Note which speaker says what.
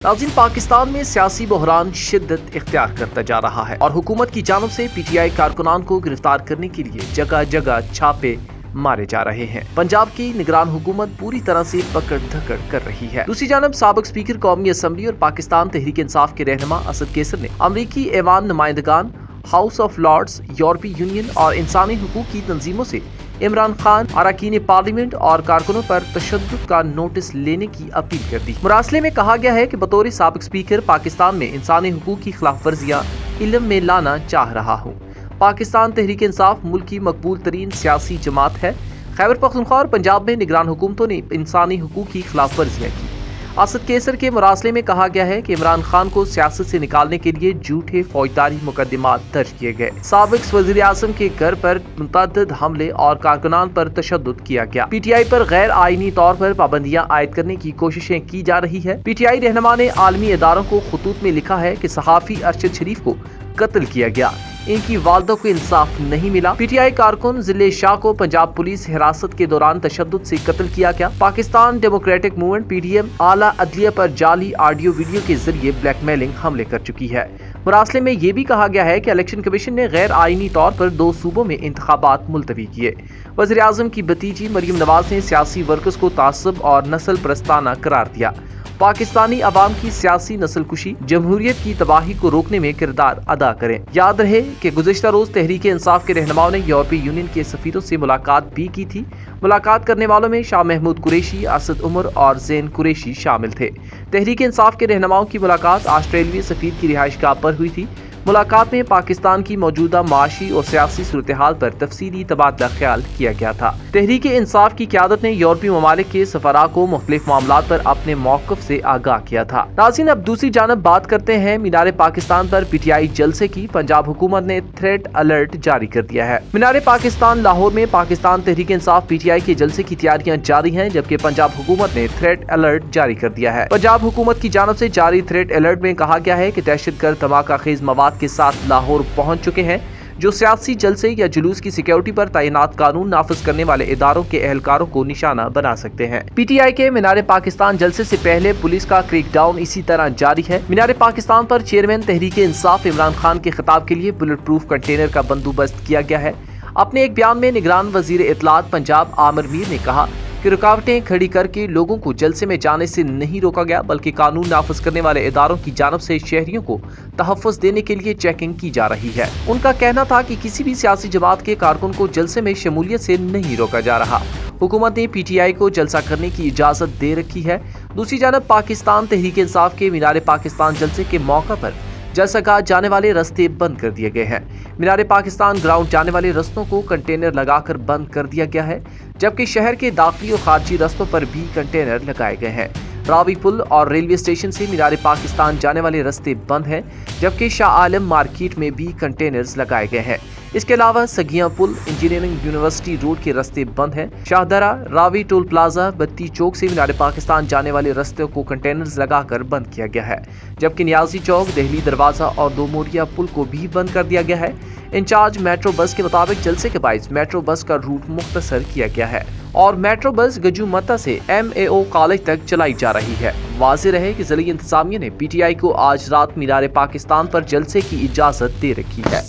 Speaker 1: नाज़रीन, पाकिस्तान में सियासी बहरान शिद्दत इख्तियार करता जा रहा है और हुकूमत की जानिब से पीटीआई कारकुनान को गिरफ्तार करने के लिए जगह जगह छापे मारे जा रहे हैं। पंजाब की निगरान हुकूमत पूरी तरह से पकड़ धकड़ कर रही है। दूसरी जानब साबिक स्पीकर कौमी असम्बली और पाकिस्तान तहरीक इंसाफ के रहनुमा असद कैसर ने अमरीकी ऐवान नुमाइंदगान, हाउस ऑफ लॉर्ड्स, यूरोपीय यूनियन और इंसानी हुकूक की तंजीमों से इमरान खान, अरकान पार्लियामेंट और कारकुनों पर तशद्दुद का नोटिस लेने की अपील कर दी। मुरासले में कहा गया है कि बतौर साबिक स्पीकर पाकिस्तान में इंसानी हुकूक की खिलाफ वर्जियां इल्म में लाना चाह रहा हूँ। पाकिस्तान तहरीक इंसाफ मुल्क की मकबूल तरीन सियासी जमात है। खैबर पख्तूनख्वा और पंजाब में निगरान हुकूमतों ने इंसानी हुकूक की खिलाफ वर्जियां की। असद कैसर के मुरासले में कहा गया है कि इमरान खान को सियासत से निकालने के लिए झूठे फौजदारी मुकदमात दर्ज किए गए। साबिक वज़ीर आज़म के घर पर मुतअद्दिद हमले और कारकुनान पर तशद्दुद किया गया। पीटीआई पर गैर आईनी तौर पर पाबंदियां आयद करने की कोशिशें की जा रही है। पीटीआई रहनुमा ने आलमी इदारों को खतूत में लिखा है कि सहाफ़ी अरशद शरीफ को कत्ल किया गया, इनकी वालदा को इंसाफ नहीं मिला। पीटीआई कारकुन जिले शाह को पंजाब पुलिस हिरासत के दौरान तशद्दुद से कत्ल किया गया। पाकिस्तान डेमोक्रेटिक मूवमेंट पीडीएम आला अदलिया पर जाली ऑडियो वीडियो के जरिए ब्लैकमेलिंग हमले कर चुकी है। मुरासले में यह भी कहा गया है कि इलेक्शन कमीशन ने गैर आईनी तौर पर 2 सूबों में इंतखाबात मुलतवी किए। वज़ीर आज़म की भतीजी मरियम नवाज ने सियासी वर्कर्स को तासब और नस्ल परस्ताना करार दिया। पाकिस्तानी अवाम की सियासी नस्लकुशी जमहूरियत की तबाही को रोकने में किरदार अदा करें। याद रहे कि गुज़िश्ता रोज तहरीक इंसाफ के रहनुमाओं ने यूरोपीय यूनियन के सफीरों से मुलाकात भी की थी। मुलाकात करने वालों में शाह महमूद कुरैशी, असद उमर और ज़ैन कुरैशी शामिल थे। तहरीक इंसाफ के रहनुमाओं की मुलाकात ऑस्ट्रेलियाई सफीर की रिहाइशगाह पर हुई थी। मुलाकात में पाकिस्तान की मौजूदा माशी और सियासी सूरत हाल पर तफसीली तबादला ख्याल किया गया था। तहरीक इंसाफ की क़यादत ने यूरोपीय ममालिक के सफरा को मुख्तलिफ मामलात पर अपने मौक़िफ़ से आगाह किया था। नाज़रीन, अब दूसरी जानब बात करते हैं मीनार पाकिस्तान पर पीटीआई जलसे की। पंजाब हुकूमत ने थ्रेट अलर्ट जारी कर दिया है। मीनार पाकिस्तान लाहौर में पाकिस्तान तहरीक इंसाफ पीटीआई के जलसे की तैयारियां जारी हैं, जबकि पंजाब हुकूमत ने थ्रेट अलर्ट जारी कर दिया है। पंजाब हुकूमत की जानब से जारी थ्रेट अलर्ट में कहा गया है कि दहशतगर्द धमाका खेज मवाद के साथ लाहौर पहुंच चुके हैं, जो सियासी जलसे या जुलूस की सिक्योरिटी पर तैनात कानून नाफिज करने वाले इदारों के एहलकारों को निशाना बना सकते हैं। पीटीआई के मीनार पाकिस्तान जलसे से पहले पुलिस का क्रैकडाउन इसी तरह जारी है। मीनार पाकिस्तान पर चेयरमैन तहरीक इंसाफ इमरान खान के खिताब के लिए बुलेट प्रूफ कंटेनर का बंदोबस्त किया गया है। अपने एक बयान में निगरान वजीर इत्तलात पंजाब आमिर मीर ने कहा कि रुकावटें खड़ी करके लोगों को जलसे में जाने से नहीं रोका गया, बल्कि कानून नाफिज करने वाले इदारों की जानब से शहरियों को तहफ़्फ़ुज़ देने के लिए चेकिंग की जा रही है। उनका कहना था कि किसी भी सियासी जमात के कारकुन को जलसे में शमूलियत से नहीं रोका जा रहा। हुकूमत ने पीटीआई को जलसा करने की इजाज़त दे रखी है। दूसरी जानब पाकिस्तान तहरीक इंसाफ के मीनार पाकिस्तान जलसे के मौका पर जलसागाह जाने वाले रास्ते बंद कर दिए गए हैं। मीनार पाकिस्तान ग्राउंड जाने वाले रास्तों को कंटेनर लगाकर बंद कर दिया गया है, जबकि शहर के दाखिली और खारजी रास्तों पर भी कंटेनर लगाए गए हैं। रावी पुल और रेलवे स्टेशन से मीनार पाकिस्तान जाने वाले रास्ते बंद हैं, जबकि शाह आलम मार्केट में भी कंटेनर्स लगाए गए हैं। इसके अलावा सगियां पुल, इंजीनियरिंग यूनिवर्सिटी रोड के रास्ते बंद हैं। शाहदरा, रावी टोल प्लाजा, बत्ती चौक से मीनार पाकिस्तान जाने वाले रास्तों को कंटेनर्स लगाकर बंद किया गया है, जबकि नियाजी चौक, दहली दरवाजा और दो मोरिया पुल को भी बंद कर दिया गया है। इंचार्ज मेट्रो बस के मुताबिक जलसे के बाइस मेट्रो बस का रूट मुख्तसर किया गया है और मेट्रो बस गजूमता से MAO कॉलेज तक चलाई जा रही है। वाज़ेह रहे कि ज़िली इंतज़ामिया ने पीटीआई को आज रात मीनार पाकिस्तान पर जलसे की इजाज़त दे रखी है।